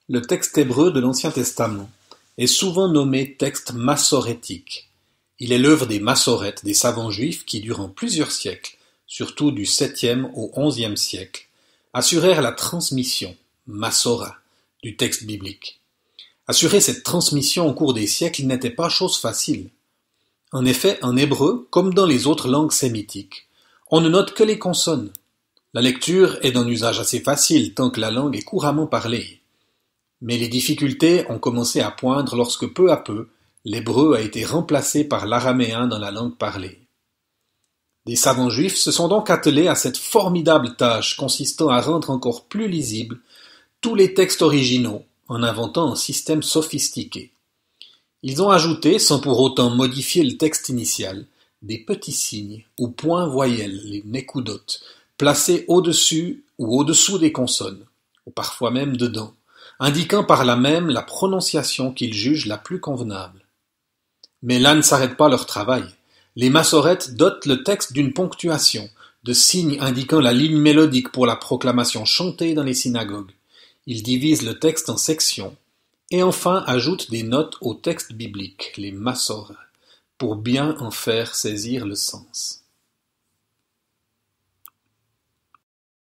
Le texte hébreu de l'Ancien Testament est souvent nommé texte massorétique. Il est l'œuvre des massorètes, des savants juifs qui, durant plusieurs siècles, surtout du 7e au 11e siècle, assurèrent la transmission, massora, du texte biblique. Assurer cette transmission au cours des siècles n'était pas chose facile. En effet, en hébreu, comme dans les autres langues sémitiques, on ne note que les consonnes. La lecture est d'un usage assez facile tant que la langue est couramment parlée. Mais les difficultés ont commencé à poindre lorsque peu à peu, l'hébreu a été remplacé par l'araméen dans la langue parlée. Des savants juifs se sont donc attelés à cette formidable tâche consistant à rendre encore plus lisibles tous les textes originaux en inventant un système sophistiqué. Ils ont ajouté, sans pour autant modifier le texte initial, des petits signes ou points voyelles, les nekudotes, placés au-dessus ou au-dessous des consonnes, ou parfois même dedans, indiquant par là même la prononciation qu'ils jugent la plus convenable. Mais là ne s'arrête pas leur travail. Les massorètes dotent le texte d'une ponctuation, de signes indiquant la ligne mélodique pour la proclamation chantée dans les synagogues. Ils divisent le texte en sections, et enfin ajoutent des notes au texte biblique, les massorah, pour bien en faire saisir le sens.